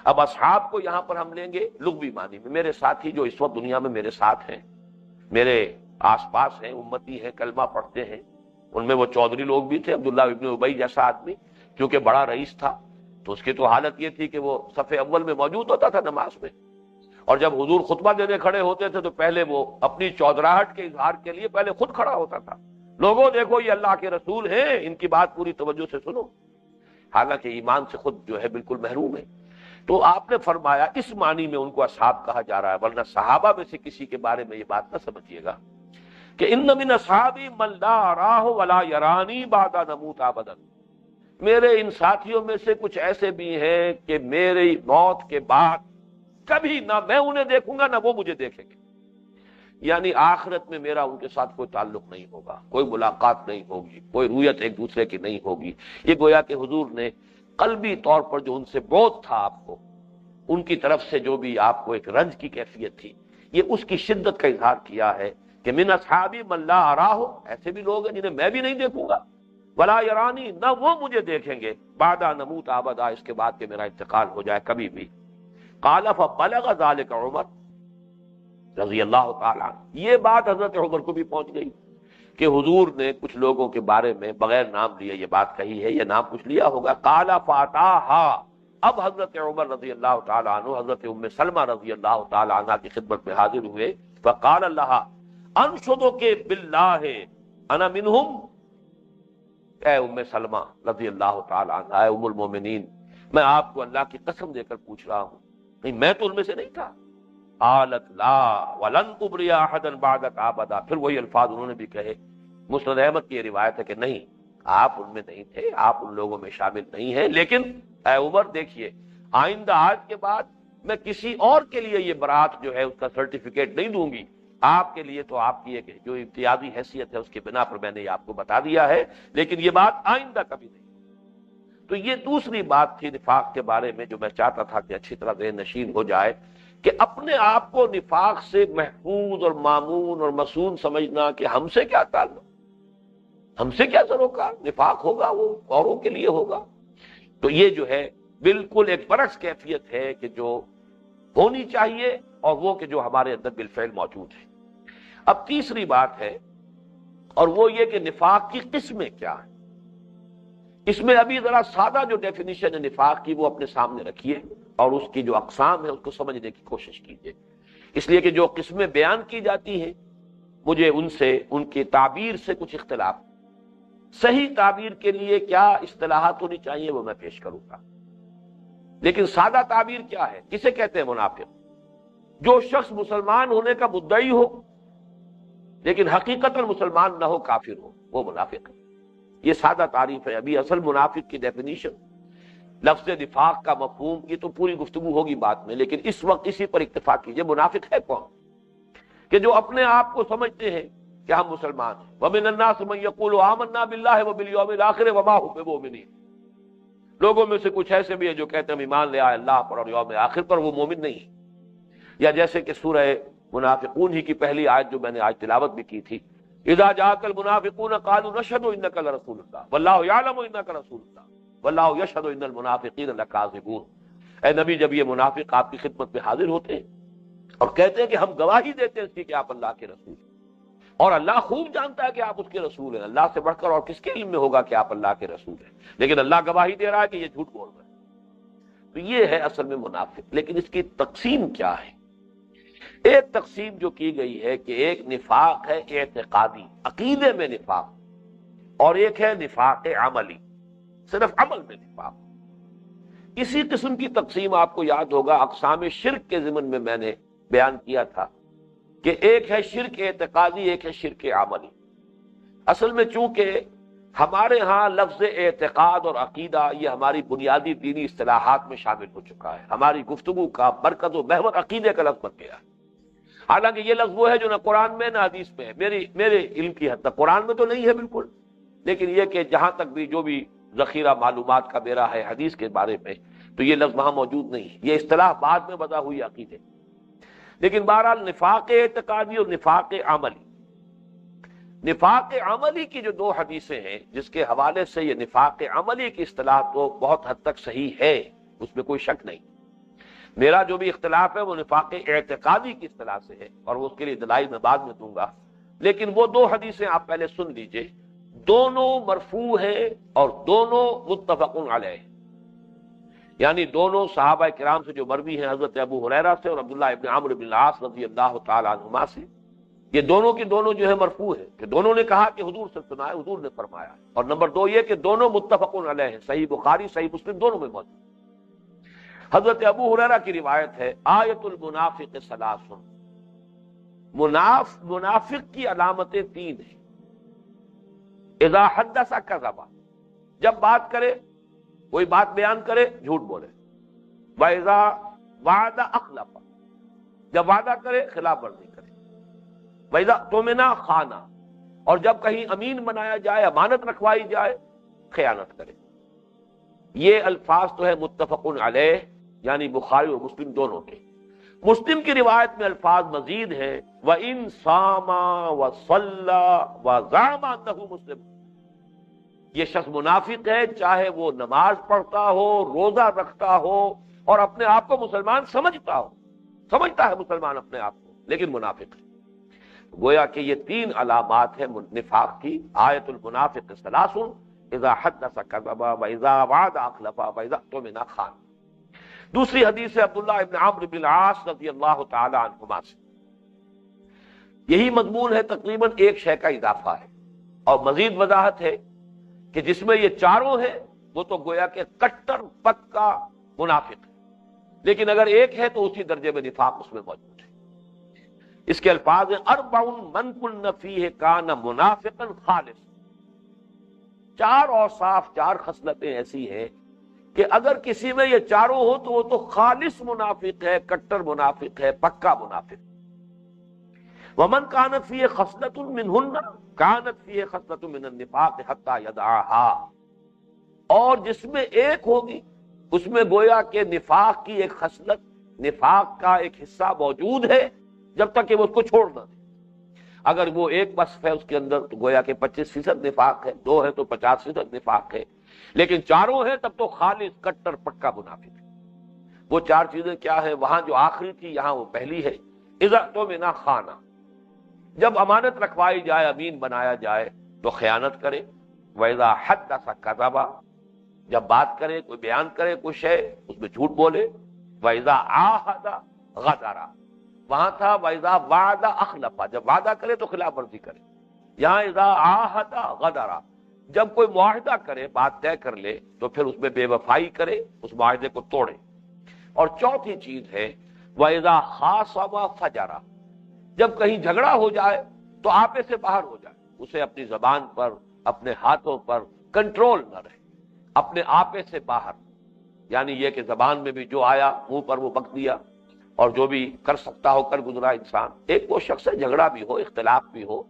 اب اصحاب کو یہاں پر ہم لیں گے لغوی معنی میں، میرے ساتھی جو اس وقت دنیا میں میرے ساتھ ہیں، میرے آس پاس ہیں، امتی ہیں، کلمہ پڑھتے ہیں. ان میں وہ چودھری لوگ بھی تھے، عبداللہ ابن ابی جیسا آدمی کیونکہ بڑا رئیس تھا تو اس کی تو حالت یہ تھی کہ وہ صف اول میں موجود ہوتا تھا نماز میں، اور جب حضور خطبہ دینے کھڑے ہوتے تھے تو پہلے وہ اپنی چودراہٹ کے اظہار کے لیے پہلے خود کھڑا ہوتا تھا. لوگوں دیکھو یہ اللہ کے رسول ہیں، ان کی بات پوری توجہ سے سنو، حالانکہ ایمان سے خود جو ہے بالکل محروم ہے. تو آپ نے فرمایا اس معنی میں ان کو اصحاب کہا جا رہا ہے، ورنہ صحابہ میں سے کسی کے بارے میں یہ بات نہ سمجھیے گا کہ ان من اصحابی من لا اراہ ولا یرانی بعد نموت ابدا. میرے ان ساتھیوں میں سے کچھ ایسے بھی ہیں کہ میری موت کے بعد کبھی نہ میں انہیں دیکھوں گا نہ وہ مجھے دیکھیں گے. یعنی آخرت میں میرا ان کے ساتھ کوئی تعلق نہیں ہوگا، کوئی ملاقات نہیں ہوگی، کوئی رویت ایک دوسرے کی نہیں ہوگی. یہ گویا کہ حضور نے قلبی طور پر جو ان سے بغض تھا آپ کو، ان کی طرف سے جو بھی آپ کو ایک رنج کی کیفیت تھی، یہ اس کی شدت کا اظہار کیا ہے کہ من اصحابی من لا اراہ، ایسے بھی لوگ ہیں جنہیں میں بھی نہیں دیکھوں گا، ولا یرانی، نہ وہ مجھے دیکھیں گے، بعد نموت ابدا، اس کے بعد کہ میرا انتقال ہو جائے کبھی بھی. قال فبلغ ذلك عمر رضی اللہ تعالیٰ عنہ. یہ بات حضرت عمر کو بھی پہنچ گئی کہ حضور نے کچھ لوگوں کے بارے میں بغیر نام لیے یہ بات کہی ہے، یہ نام کچھ لیا ہوگا. قال فاتاها، اب حضرت عمر رضی اللہ تعالیٰ عنہ حضرت ام سلمہ رضی اللہ تعالیٰ عنہ کی خدمت میں حاضر ہوئے. فقال لها انشدک باللہ انا منہم. اے ام سلمہ رضی اللہ تعالیٰ عنہ، اے ام المومنین، میں آپ کو اللہ کی قسم دے کر پوچھ رہا ہوں، نہیں میں تو ان میں سے نہیں تھا. قالت لا ولن ابری احدا بعدک ابدا. پھر وہی الفاظ انہوں نے بھی کہے. مسند احمد کی یہ روایت ہے کہ نہیں آپ ان میں نہیں تھے، آپ ان لوگوں میں شامل نہیں ہیں. لیکن اے عمر دیکھیے، آئندہ آج کے بعد میں کسی اور کے لیے یہ برات جو ہے اس کا سرٹیفکیٹ نہیں دوں گی. آپ کے لیے تو آپ کی ایک جو امتیازی حیثیت ہے اس کے بنا پر میں نے یہ آپ کو بتا دیا ہے، لیکن یہ بات آئندہ کبھی نہیں. تو یہ دوسری بات تھی نفاق کے بارے میں جو میں چاہتا تھا کہ اچھی طرح ذہن نشین ہو جائے، کہ اپنے آپ کو نفاق سے محفوظ اور مامون اور مصون سمجھنا کہ ہم سے کیا تعلق، ہم سے کیا سروکار، نفاق ہوگا وہ اوروں کے لیے ہوگا. تو یہ جو ہے بالکل ایک برعکس کیفیت ہے کہ جو ہونی چاہیے اور وہ کہ جو ہمارے اندر بالفعل موجود ہے. اب تیسری بات ہے اور وہ یہ کہ نفاق کی قسمیں کیا ہیں. اس میں ابھی ذرا سادہ جو ڈیفینیشن ہے نفاق کی وہ اپنے سامنے رکھیے اور اس کی جو اقسام ہے اس کو سمجھنے کی کوشش کیجیے. اس لیے کہ جو قسمیں بیان کی جاتی ہیں مجھے ان سے ان کی تعبیر سے کچھ اختلاف، صحیح تعبیر کے لیے کیا اصطلاحات ہونی چاہیے وہ میں پیش کروں گا. لیکن سادہ تعبیر کیا ہے، کسے کہتے ہیں منافق؟ جو شخص مسلمان ہونے کا مدعی ہو لیکن حقیقتاً مسلمان نہ ہو، کافر ہو، وہ منافق ہے. یہ سادہ تعریف ہے. ابھی اصل منافق کی ڈیفینیشن، لفظ نفاق کا مفہوم، یہ تو پوری گفتگو ہوگی بعد میں، لیکن اس وقت اسی پر اکتفا کیجئے. منافق ہے کون؟ کہ جو اپنے آپ کو سمجھتے ہیں کہ ہم مسلمان ہیں. وَمِنَ النَّاسِ مَن يَقُولُ آمَنَّا بِاللَّهِ وَبِالْيَوْمِ الْآخِرِ وَمَا هُمْ بِمُؤْمِنِينَ. لوگوں میں سے کچھ ایسے بھی ہیں جو کہتے ہیں ہم ایمان لے آئے اللہ پر اور یوم آخر پر، وہ مومن نہیں. یا جیسے کہ سورہ منافقون ہی کی پہلی آیت جو میں نے آج تلاوت بھی کی تھی، اذا جاءك المنافقون قالوا نشهد انك لرسول الله والله يعلم انك رسول الله والله يشهد ان المنافقين لكاذبون. اے نبی، جب یہ منافق آپ کی خدمت میں حاضر ہوتے ہیں اور کہتے ہیں کہ ہم گواہی دیتے ہیں اس کی کہ آپ اللہ کے رسول ہیں، اور اللہ خوب جانتا ہے کہ آپ اس کے رسول ہیں، اللہ سے بڑھ کر اور کس کے علم میں ہوگا کہ آپ اللہ کے رسول ہیں، لیکن اللہ گواہی دے رہا ہے کہ یہ جھوٹ بول رہے ہیں. تو یہ ہے اصل میں منافق. لیکن اس کی تقسیم کیا ہے؟ ایک تقسیم جو کی گئی ہے کہ ایک نفاق ہے اعتقادی، عقیدے میں نفاق، اور ایک ہے نفاق عملی، صرف عمل میں نفاق. اسی قسم کی تقسیم آپ کو یاد ہوگا اقسام شرک کے ضمن میں میں نے بیان کیا تھا کہ ایک ہے شرک اعتقادی، ایک ہے شرک عملی. اصل میں چونکہ ہمارے ہاں لفظ اعتقاد اور عقیدہ یہ ہماری بنیادی دینی اصطلاحات میں شامل ہو چکا ہے، ہماری گفتگو کا مرکز و محور عقیدے کا لفظ بن گیا ہے۔ حالانکہ یہ لفظ وہ ہے جو نہ قرآن میں نہ حدیث میں ہے، میرے علم کی حد تک قرآن میں تو نہیں ہے بالکل، لیکن یہ کہ جہاں تک بھی جو بھی ذخیرہ معلومات کا میرا ہے حدیث کے بارے میں، تو یہ لفظ وہاں موجود نہیں ہے، یہ اصطلاح بعد میں وضع ہوئی عقیدے۔ لیکن بہرحال نفاق اعتقادی اور نفاق عملی، نفاق عملی کی جو دو حدیثیں ہیں جس کے حوالے سے یہ نفاق عملی کی اصطلاح تو بہت حد تک صحیح ہے، اس میں کوئی شک نہیں۔ میرا جو بھی اختلاف ہے وہ نفاق اعتقادی کی اصطلاح سے ہے، اور اس کے لیے دلائل میں بعد میں دوں گا، لیکن وہ دو حدیثیں آپ پہلے سن لیجئے، دونوں مرفوع ہیں اور دونوں متفق علیہ، یعنی دونوں صحابہ کرام سے جو مروی ہیں، حضرت ابو ہریرہ سے اور عبداللہ ابن عمرو بن العاص رضی اللہ تعالی عنہما سے، یہ دونوں کی دونوں جو ہے مرفوع ہے کہ دونوں نے کہا کہ حضور سے سنا ہے، حضور نے فرمایا، اور نمبر دو یہ کہ دونوں متفق علیہ ہیں، صحیح بخاری صحیح مسلم دونوں میں موجود۔ حضرت ابو ہریرہ کی روایت ہے، آیت المنافق ثلاث، منافق کی علامتیں تین ہیں، اذا حدث کذب، جب بات کرے کوئی بات بیان کرے جھوٹ بولے، واذا وعد اخلف، جب وعدہ کرے خلاف ورزی کرے، واذا اؤتمن خان، اور جب کہیں امین بنایا جائے امانت رکھوائی جائے خیانت کرے۔ یہ الفاظ تو ہے متفق علیہ، یعنی بخاری اور مسلم دونوں کے۔ مسلم کی روایت میں الفاظ مزید ہیں، وَإِن صَامَ وَصَلَّى وَزَعَمَ أَنَّهُ مسلم، یہ شخص منافق ہے چاہے وہ نماز پڑھتا ہو، روزہ رکھتا ہو اور اپنے آپ کو مسلمان سمجھتا ہے مسلمان اپنے آپ کو، لیکن منافق ہے۔ گویا کہ یہ تین علامات ہیں نفاق کی، آیت المنافق ثلاث، اذا حدث کذب واذا وعد اخلف واذا اؤتمن خان۔ دوسری حدیث ہے عبداللہ ابن عمرو بن العاص رضی اللہ تعالی عنہما سے، یہی مضمون ہے، تقریباً ایک شے کا اضافہ ہے، اور مزید وضاحت ہے کہ جس میں یہ چاروں ہیں وہ تو گویا کہ کٹر پکا منافق ہے، لیکن اگر ایک ہے تو اسی درجے میں نفاق اس میں موجود ہے۔ اس کے الفاظ ہیں، اربع من کن فیہ کان منافقا خالص، چار اوصاف، چار خصلتیں ایسی ہیں کہ اگر کسی میں یہ چاروں ہو تو وہ تو خالص منافق ہے، کٹر منافق ہے، پکا منافق۔ ومن كانت فيه خصلة منهن كانت فيه خصلة من النفاق حتى يدعاها، اور جس میں ایک ہوگی اس میں گویا کہ نفاق کی ایک خصلت، نفاق کا ایک حصہ موجود ہے جب تک کہ وہ اس کو چھوڑ نہ دے۔ اگر وہ ایک وصف ہے اس کے اندر تو گویا کہ 25% نفاق ہے، دو ہے تو 50% نفاق ہے، لیکن چاروں ہیں تب تو خالص کٹر پکا منافق ہے۔ وہ چار چیزیں کیا ہے؟ وہاں جو آخری تھی یہاں وہ پہلی ہے، اذا اؤتمن خان، جب امانت رکھوائی جائے، امین بنایا جائے تو خیانت کرے، وَإِذَا حَدَّثَ كَذَبَ، جب بات کرے کوئی بیان کرے کوئی شے اس میں جھوٹ بولے، وَإِذَا عَاهَدَ غَدَرَ، وہاں تھا وَإِذَا وَعَدَ أَخْلَفَ، جب وعدہ کرے تو خلاف ورزی کرے، یہاں اذا عَاهَدَ غَدَرَ، جب کوئی معاہدہ کرے، بات طے کر لے تو پھر اس میں بے وفائی کرے، اس معاہدے کو توڑے۔ اور چوتھی چیز ہے وَإِذَا خَاصَمَ فَجَرَ، جب کہیں جھگڑا ہو جائے تو آپے سے باہر ہو جائے، اسے اپنی زبان پر، اپنے ہاتھوں پر کنٹرول نہ رہے، اپنے آپے سے باہر، یعنی یہ کہ زبان میں بھی جو آیا منہ پر وہ بک دیا، اور جو بھی کر سکتا ہو کر گزرا انسان۔ ایک وہ شخص ہے، جھگڑا بھی ہو، اختلاف بھی ہو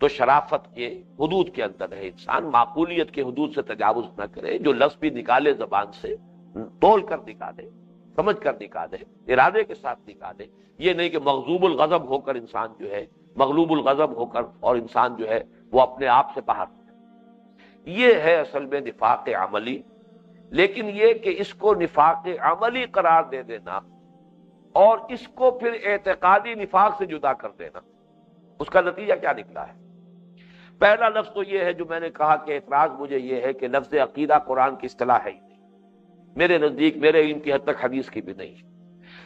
تو شرافت کے حدود کے اندر ہے، انسان معقولیت کے حدود سے تجاوز نہ کرے، جو لفظ بھی نکالے زبان سے تول کر نکالے، سمجھ کر نکالے، ارادے کے ساتھ نکالے، یہ نہیں کہ مغضوب الغضب ہو کر انسان جو ہے، مغلوب الغضب ہو کر اور انسان جو ہے وہ اپنے آپ سے باہر ہو جائے۔ یہ ہے اصل میں نفاق عملی، لیکن یہ کہ اس کو نفاق عملی قرار دے دینا اور اس کو پھر اعتقادی نفاق سے جدا کر دینا، اس کا نتیجہ کیا نکلا ہے؟ پہلا لفظ تو یہ ہے جو میں نے کہا کہ اعتراض مجھے یہ ہے کہ لفظ عقیدہ قرآن کی اصطلاح ہے ہی نہیں، میرے نزدیک، میرے علم کی حد تک حدیث کی بھی نہیں۔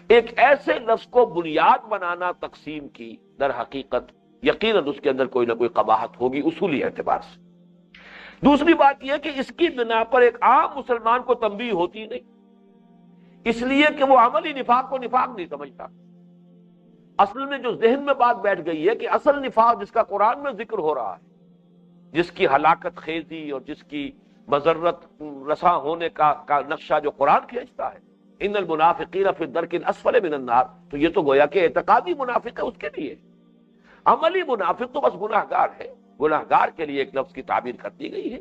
ایک ایسے لفظ کو بنیاد بنانا تقسیم کی، در حقیقت یقیناً اس کے اندر کوئی نہ کوئی قباحت ہوگی اصولی اعتبار سے۔ دوسری بات یہ کہ اس کی بنا پر ایک عام مسلمان کو تنبیہ ہوتی نہیں، اس لیے کہ وہ عملی نفاق کو نفاق نہیں سمجھتا۔ اصل میں جو ذہن میں بات بیٹھ گئی ہے کہ اصل نفاق جس کا قرآن میں ذکر ہو رہا ہے جس کی ہلاکت خیزی اور جس کی مضرت رساں ہونے کا نقشہ جو قرآن کھینچتا ہے، ان المنافقین فی الدرک الاسفل من النار، تو یہ تو گویا کہ اعتقادی منافق ہے اس کے لیے، عملی منافق تو بس گناہگار ہے، گناہگار کے لیے ایک لفظ کی تعبیر کر دی گئی ہے۔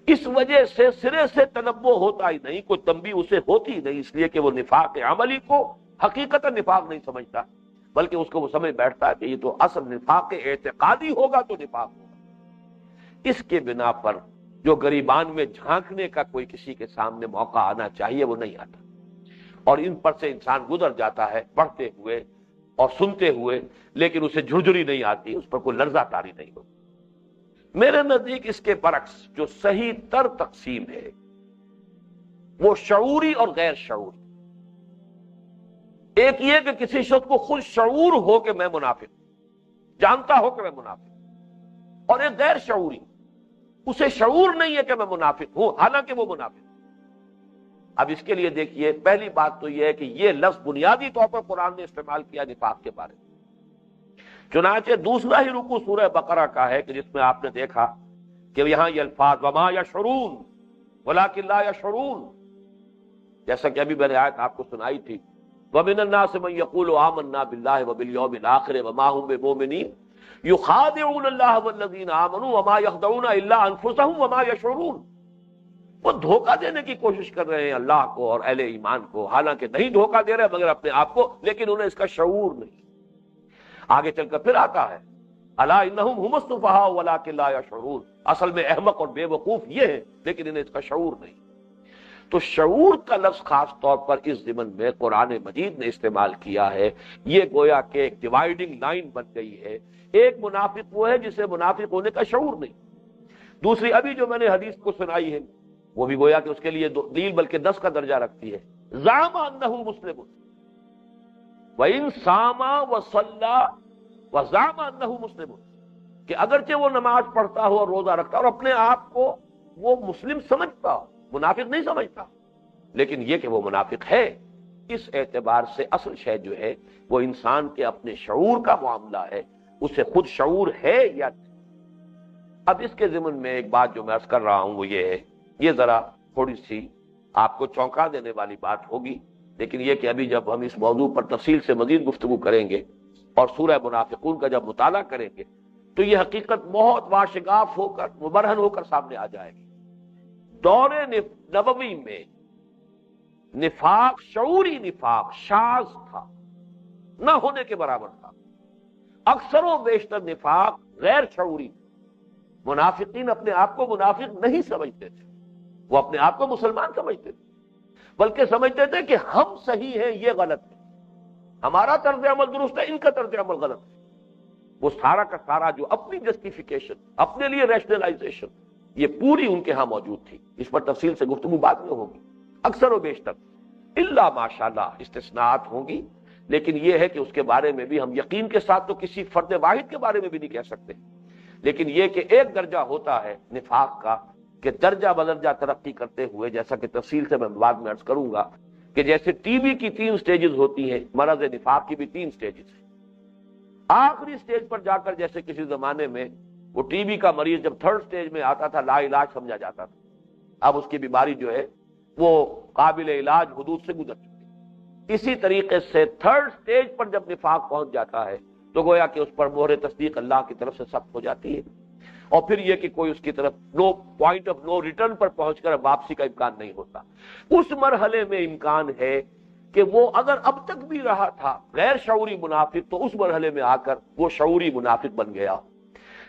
اس وجہ سے سرے سے تنبہ ہوتا ہی نہیں، کوئی تنبیہ اسے ہوتی ہی نہیں، اس لیے کہ وہ نفاق عملی کو حقیقت نفاق نہیں سمجھتا، بلکہ اس کو وہ سمجھ بیٹھتا ہے کہ یہ تو اصل نفاق اعتقادی ہوگا تو نفاق ہوگا۔ اس کے بنا پر جو گریبان میں جھانکنے کا کوئی کسی کے سامنے موقع آنا چاہیے وہ نہیں آتا، اور ان پر سے انسان گزر جاتا ہے پڑھتے ہوئے اور سنتے ہوئے، لیکن اسے جھرجھری نہیں آتی، اس پر کوئی لرزہ طاری نہیں ہوتی۔ میرے نزدیک اس کے برعکس جو صحیح تر تقسیم ہے وہ شعوری اور غیر شعوری۔ ایک یہ کہ کسی شخص کو خود شعور ہو کہ میں منافق ہوں، جانتا ہو کہ میں منافق ہوں، اور ایک غیر شعوری، اسے شعور نہیں ہے کہ میں منافق ہوں حالانکہ وہ منافق ہے۔ اب اس کے لیے دیکھیے، پہلی بات تو یہ ہے کہ یہ لفظ بنیادی طور پر قرآن نے استعمال کیا نفاق کے بارے میں، چنانچہ دوسرا ہی رکوع سورہ بقرہ کا ہے کہ جس میں آپ نے دیکھا کہ یہاں یہ الفاظ وما یشعرون ولکن لا یشعرون، جیسا کہ ابھی میں نے آیت آپ کو سنائی تھی، ومن الناس من یقول آمنا باللہ وبالیوم الآخر وما هم بمؤمنین یخادعون اللہ والذین آمنوا وما یخدعون الا انفسهم وما یشعرون، وہ دھوکہ دینے کی کوشش کر رہے ہیں اللہ کو اور اہل ایمان کو، حالانکہ نہیں دھوکہ دے رہے مگر اپنے آپ کو، لیکن انہیں اس کا شعور نہیں۔ آگے چل کر پھر آتا ہے الا انہم هم السفہاء ولکن لا یشعرون، اصل میں احمق اور بے وقوف یہ ہے لیکن انہیں اس کا شعور نہیں۔ تو شعور کا لفظ خاص طور پر اس ضمن میں قرآن مجید نے استعمال کیا ہے، یہ گویا کہ ایک ڈیوائیڈنگ لائن بن گئی ہے۔ ایک منافق وہ ہے جسے منافق ہونے کا شعور نہیں، دوسری ابھی جو میں نے حدیث کو سنائی ہے وہ بھی گویا کہ اس کے لیے دلیل بلکہ 10 کا درجہ رکھتی ہے، زعم انہ مسلم وَإِن صَامَ وَصَلَّى وَزَعَمَ أَنَّهُ مُسْلِمٌ، کہ اگرچہ وہ نماز پڑھتا ہو اور روزہ رکھتا ہو اور اپنے آپ کو وہ مسلم سمجھتا ہو، منافق نہیں سمجھتا، لیکن یہ کہ وہ منافق ہے، اس اعتبار سے اصل شے جو ہے وہ انسان کے اپنے شعور کا معاملہ ہے، اسے خود شعور ہے یا نہیں۔ اب اس کے ضمن میں ایک بات جو میں عرض کر رہا ہوں وہ یہ ہے، یہ ذرا تھوڑی سی آپ کو چونکا دینے والی بات ہوگی، لیکن یہ کہ ابھی جب ہم اس موضوع پر تفصیل سے مزید گفتگو کریں گے اور سورہ منافقون کا جب مطالعہ کریں گے تو یہ حقیقت بہت واشگاف ہو کر مبرہن ہو کر سامنے آ جائے گی۔ دور نبوی میں نفاق، شعوری نفاق شاذ تھا، نہ ہونے کے برابر تھا، اکثر و بیشتر نفاق غیر شعوری تھا۔ منافقین اپنے آپ کو منافق نہیں سمجھتے تھے، وہ اپنے آپ کو مسلمان سمجھتے تھے، بلکہ سمجھتے تھے کہ ہم صحیح ہیں یہ غلط ہے، ہمارا طرز عمل درست ہے ان کا طرز عمل غلط ہے۔ وہ سارا کا سارا جو اپنی جسٹیفیکیشن، اپنے لیے ریشنلائزیشن، یہ پوری ان کے ہاں موجود تھی۔ اس پر تفصیل سے گفتگو بعد میں ہوگی۔ اکثر و بیشتر الا ماشاءاللہ استثناءات ہوں گی، لیکن یہ ہے کہ اس کے بارے میں بھی ہم یقین کے ساتھ تو کسی فرد واحد کے بارے میں بھی نہیں کہہ سکتے، لیکن یہ کہ ایک درجہ ہوتا ہے نفاق کا کہ درجہ بدرجہ ترقی کرتے ہوئے، جیسا کہ تفصیل سے میں بعد میں عرض کروں گا کہ جیسے ٹی بی کی 3 سٹیجز ہوتی ہیں، مرض نفاق کی بھی 3 سٹیجز ہیں۔ آخری سٹیج پر جا کر جیسے کسی زمانے میں وہ ٹی بی کا مریض جب 3rd سٹیج میں آتا تھا لا علاج سمجھا جاتا تھا، اب اس کی بیماری جو ہے وہ قابل علاج حدود سے گزر چکی۔ اسی طریقے سے 3rd سٹیج پر جب نفاق پہنچ جاتا ہے تو گویا کہ اس پر مہر تصدیق اللہ کی طرف سے سخت ہو جاتی ہے، اور پھر یہ کہ کوئی اس کی طرف نو پوائنٹ آف نو ریٹرن پر پہنچ کر واپسی کا امکان نہیں ہوتا۔ اس مرحلے میں امکان ہے کہ وہ اگر اب تک بھی رہا تھا غیر شعوری منافق تو اس مرحلے میں آ کر وہ شعوری منافق بن گیا،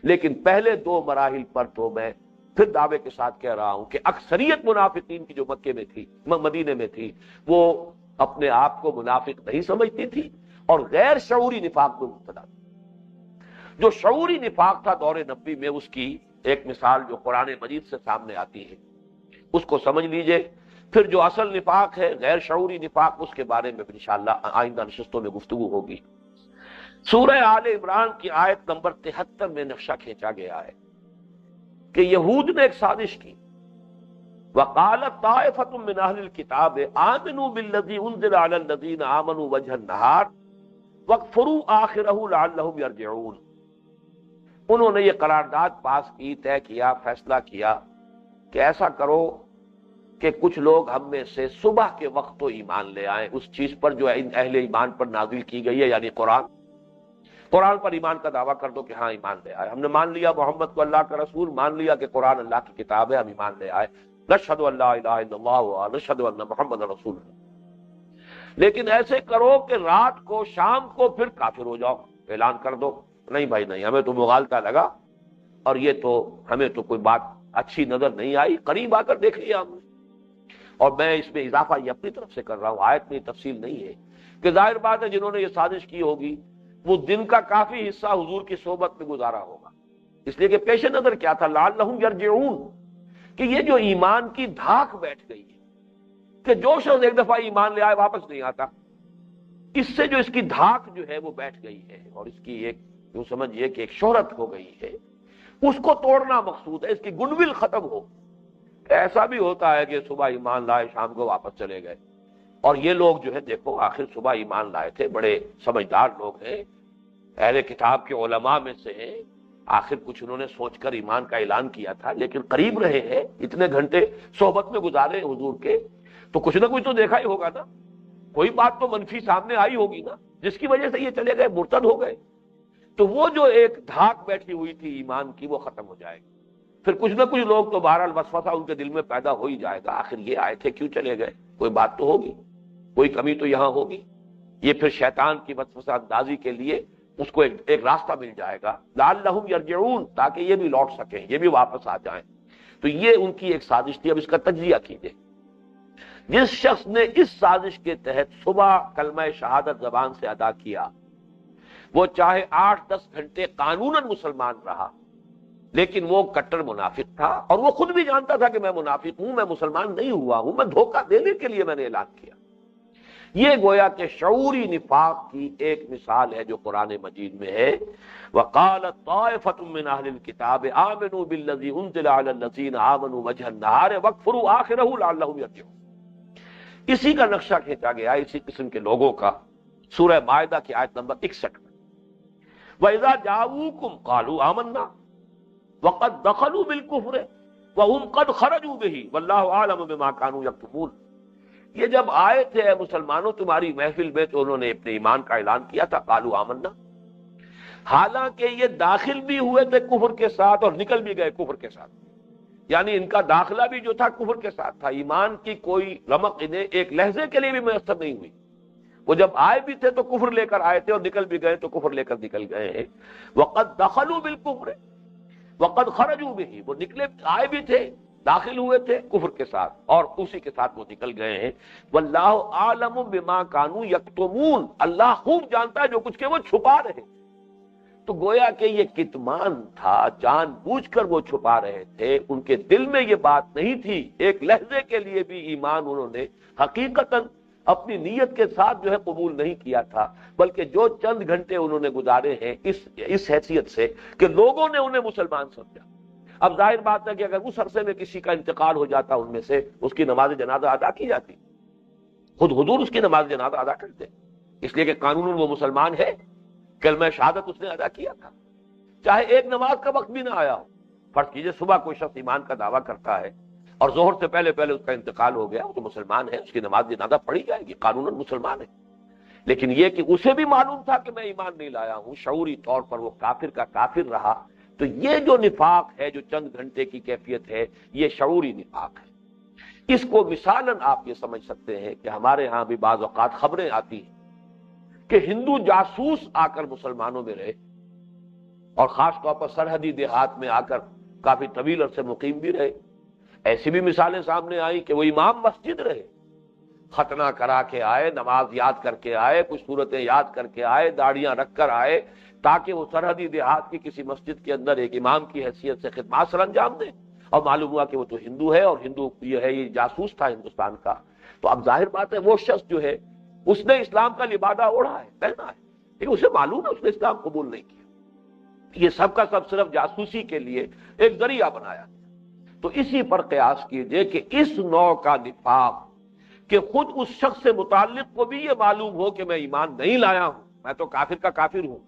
لیکن پہلے 2 مراحل پر تو میں پھر دعوے کے ساتھ کہہ رہا ہوں کہ اکثریت منافقین کی جو مکے میں تھی، مدینے میں تھی، وہ اپنے آپ کو منافق نہیں سمجھتی تھی اور غیر شعوری نفاق میں مبتلا تھی۔ جو شعوری نفاق تھا دور نبوی میں، اس کی ایک مثال جو قرآن مجید سے سامنے آتی ہے اس کو سمجھ لیجئے، پھر جو اصل نفاق ہے غیر شعوری نفاق، اس کے بارے میں انشاءاللہ آئندہ نشستوں میں گفتگو ہوگی۔ سورہ آل عمران کی آیت نمبر 73 میں نقشہ کھینچا گیا ہے کہ یہود نے ایک سازش کی، وَقَالَتْ طَائِفَةٌ مِّنْ أَهْلِ الْكِتَابِ آمِنُوا بِالَّذِي أُنزِلَ عَلَى الَّذِينَ آمَنُوا وَجْهَ النَّهَارِ وَاكْفُرُوا آخِرَهُ لَعَلَّهُمْ يَرْجِعُونَ۔ انہوں نے یہ قرارداد پاس کی، طے کیا، فیصلہ کیا کہ ایسا کرو کہ کچھ لوگ ہم میں سے صبح کے وقت تو ایمان لے آئیں اس چیز پر جو اہل ایمان پر نازل کی گئی ہے، یعنی قرآن پر ایمان کا دعویٰ کر دو کہ ہاں ایمان لے آئے، ہم نے مان لیا محمد کو اللہ کا رسول، مان لیا کہ قرآن اللہ کی کتاب ہے، ہم ایمان لے آئے، نشہد ان لا الہ الا اللہ و نشہد ان محمد رسول اللہ۔ لیکن ایسے کرو کہ رات کو شام کو پھر کافر ہو جاؤ، اعلان کر دو نہیں بھائی نہیں، ہمیں تو مغالطہ لگا اور یہ تو ہمیں تو کوئی بات اچھی نظر نہیں آئی، قریب آ کر دیکھ لیا ہم نے۔ اور میں اس میں اضافہ یہ اپنی طرف سے کر رہا ہوں، آیت میں تفصیل نہیں ہے کہ ظاہر بات ہے جنہوں نے یہ سازش کی ہوگی وہ دن کا کافی حصہ حضور کی صحبت میں گزارا ہوگا، اس لیے کہ پیش نظر کیا تھا، لعلہم یرجعون، کہ یہ جو ایمان کی دھاک بیٹھ گئی ہے کہ جو شخص ایک دفعہ ایمان لے آئے واپس نہیں آتا، اس سے جو اس کی دھاک جو ہے وہ بیٹھ گئی ہے اور اس کی ایک یوں سمجھیے کہ ایک شہرت ہو گئی ہے، اس کو توڑنا مقصود ہے، اس کی گڈ ول ختم ہو۔ ایسا بھی ہوتا ہے کہ صبح ایمان لائے شام کو واپس چلے گئے، اور یہ لوگ جو ہے دیکھو آخر صبح ایمان لائے تھے، بڑے سمجھدار لوگ ہیں، اہل کتاب کے علماء میں سے ہیں، آخر کچھ انہوں نے سوچ کر ایمان کا اعلان کیا تھا، لیکن قریب رہے ہیں، اتنے گھنٹے صحبت میں گزارے حضور کے، تو کچھ نہ کچھ تو دیکھا ہی ہوگا نا، کوئی بات تو منفی سامنے آئی ہوگی نا جس کی وجہ سے یہ چلے گئے، مرتد ہو گئے، تو وہ جو ایک دھاک بیٹھی ہوئی تھی ایمان کی وہ ختم ہو جائے گی۔ پھر کچھ نہ کچھ لوگ تو بہرحال وسوسہ ان کے دل میں پیدا ہو ہی جائے گا، آخر یہ آئے تھے کیوں چلے گئے، کوئی بات تو ہوگی، کوئی کمی تو یہاں ہوگی۔ یہ پھر شیطان کی وسوسہ اندازی کے لیے اس کو ایک راستہ مل جائے گا، لعلہم یرجعون، تاکہ یہ بھی لوٹ سکیں، یہ بھی واپس آ جائیں۔ تو یہ ان کی ایک سازش تھی۔ اب اس کا تجزیہ کیجئے، جس شخص نے اس سازش کے تحت صبح کلمہ شہادت زبان سے ادا کیا، وہ چاہے 8-10 گھنٹے قانوناً مسلمان رہا، لیکن وہ کٹر منافق تھا، اور وہ خود بھی جانتا تھا کہ میں منافق ہوں، میں مسلمان نہیں ہوا ہوں، میں دھوکہ دینے کے لیے میں نے اعلان کیا۔ یہ گویا کہ شعوری نفاق کی ایک مثال ہے جو قرآن مجید میں ہے، وَقَالَتْ طَائِفَةٌ مِّنْ أَهْلِ الْكِتَابِ آمِنُوا بِالَّذِي أُنزِلَ عَلَى الَّذِينَ آمَنُوا وَجْهَ النَّهَارِ وَاكْفُرُوا آخِرَهُ لَعَلَّهُمْ يَرْجِعُونَ۔ اسی کا نقشہ کھینچا گیا اسی قسم کے لوگوں کا سورہ مائدہ کی آیت نمبر 61 میں، وَإِذَا جَاءُوكُمْ قَالُوا آمَنَّا وَقَدْ دَخَلُوا بِالْكُفْرِ وَهُمْ قَدْ خَرَجُوا بِهِ وَاللَّهُ أَعْلَمُ بِمَا كَانُوا يَكْتُمُونَ۔ یہ جب آئے تھے اے مسلمانوں تمہاری محفل میں تو انہوں نے اپنے ایمان کا اعلان کیا تھا، قالوا آمنا، حالانکہ یہ داخل بھی ہوئے تھے کفر کے ساتھ اور نکل بھی گئے کفر کے ساتھ، یعنی ان کا داخلہ بھی جو تھا کفر کے ساتھ تھا، ایمان کی کوئی رمق انہیں ایک لحظے کے لیے بھی میسر نہیں ہوئی۔ وہ جب آئے بھی تھے تو کفر لے کر آئے تھے اور نکل بھی گئے تو کفر لے کر نکل گئے ہیں۔ وقد دخلوا بالکفر وقد خرجوا به، وہ نکلے آئے بھی تھے، داخل ہوئے تھے کفر کے ساتھ اور اسی کے ساتھ وہ نکل گئے ہیں۔ واللہ عالم بما كانوا یکتمون، اللہ خوب جانتا ہے جو کچھ کہ وہ چھپا رہے۔ تو گویا کہ یہ کتمان تھا، جان بوجھ کر وہ چھپا رہے تھے، ان کے دل میں یہ بات نہیں تھی، ایک لحظے کے لیے بھی ایمان انہوں نے حقیقتاً اپنی نیت کے ساتھ جو ہے قبول نہیں کیا تھا، بلکہ جو چند گھنٹے انہوں نے گزارے ہیں اس حیثیت سے کہ لوگوں نے انہیں مسلمان سمجھا۔ اب ظاہر بات ہے کہ اگر اس عرصے میں کسی کا انتقال ہو جاتا ان میں سے، اس کی نماز جنازہ ادا کی جاتی، خود حضور اس کی نماز جنازہ ادا کرتے، اس لیے کہ قانون وہ مسلمان ہے، کلمہ شہادت اس نے ادا کیا تھا، چاہے ایک نماز کا وقت بھی نہ آیا ہو۔ فرض کیجئے صبح کوئی شخص ایمان کا دعویٰ کرتا ہے اور ظہر سے پہلے پہلے اس کا انتقال ہو گیا، وہ تو مسلمان ہے، اس کی نماز جنازہ پڑھی جائے گی، قانوناً مسلمان ہے۔ لیکن یہ کہ اسے بھی معلوم تھا کہ میں ایمان نہیں لایا ہوں، شعوری طور پر وہ کافر کا کافر رہا۔ تو یہ جو نفاق ہے، جو چند گھنٹے کی کیفیت ہے، یہ شعوری نفاق ہے۔ اس کو مثالاً آپ یہ سمجھ سکتے ہیں کہ ہمارے ہاں بھی بعض اوقات خبریں آتی ہیں کہ ہندو جاسوس آ کر مسلمانوں میں رہے، اور خاص طور پر سرحدی دیہات میں آ کر کافی طویل عرصے مقیم بھی رہے۔ ایسی بھی مثالیں سامنے آئیں کہ وہ امام مسجد رہے، ختنہ کرا کے آئے، نماز یاد کر کے آئے، کچھ صورتیں یاد کر کے آئے، داڑیاں رکھ کر آئے، تاکہ وہ سرحدی دیہات کی کسی مسجد کے اندر ایک امام کی حیثیت سے خدمات سر انجام دیں، اور معلوم ہوا کہ وہ تو ہندو ہے، اور ہندو یہ ہے، یہ جاسوس تھا ہندوستان کا۔ تو اب ظاہر بات ہے وہ شخص جو ہے اس نے اسلام کا لبادہ اوڑھا ہے، پہنا ہے، لیکن اسے معلوم ہے اس نے اسلام قبول نہیں کیا۔ یہ سب کا سب صرف جاسوسی کے لیے ایک ذریعہ بنایا گیا۔ تو اسی پر قیاس کیجئے کہ اس نوع کا نفاق کہ خود اس شخص سے متعلق کو بھی یہ معلوم ہو کہ میں ایمان نہیں لایا ہوں، میں تو کافر کا کافر ہوں،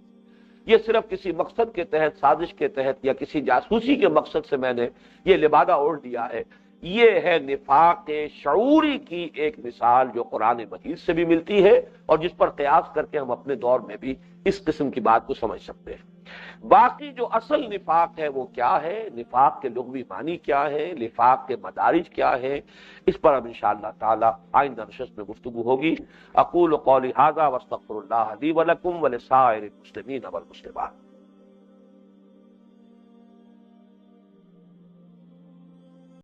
یہ صرف کسی مقصد کے تحت، سازش کے تحت یا کسی جاسوسی کے مقصد سے میں نے یہ لبادہ اوڑھ دیا ہے، یہ ہے نفاق شعوری کی ایک مثال جو قرآن مجید سے بھی ملتی ہے اور جس پر قیاس کر کے ہم اپنے دور میں بھی اس قسم کی بات کو سمجھ سکتے ہیں۔ باقی جو اصل نفاق ہے وہ کیا ہے، نفاق کے لغوی معنی کیا ہے، نفاق کے مدارج کیا ہے، اس پر اب انشاءاللہ تعالی آئندہ نشست میں گفتگو ہوگی۔ اقول قولی ھذا واستغفر اللہ لی ولکم ولسائر المسلمین والمسلمات۔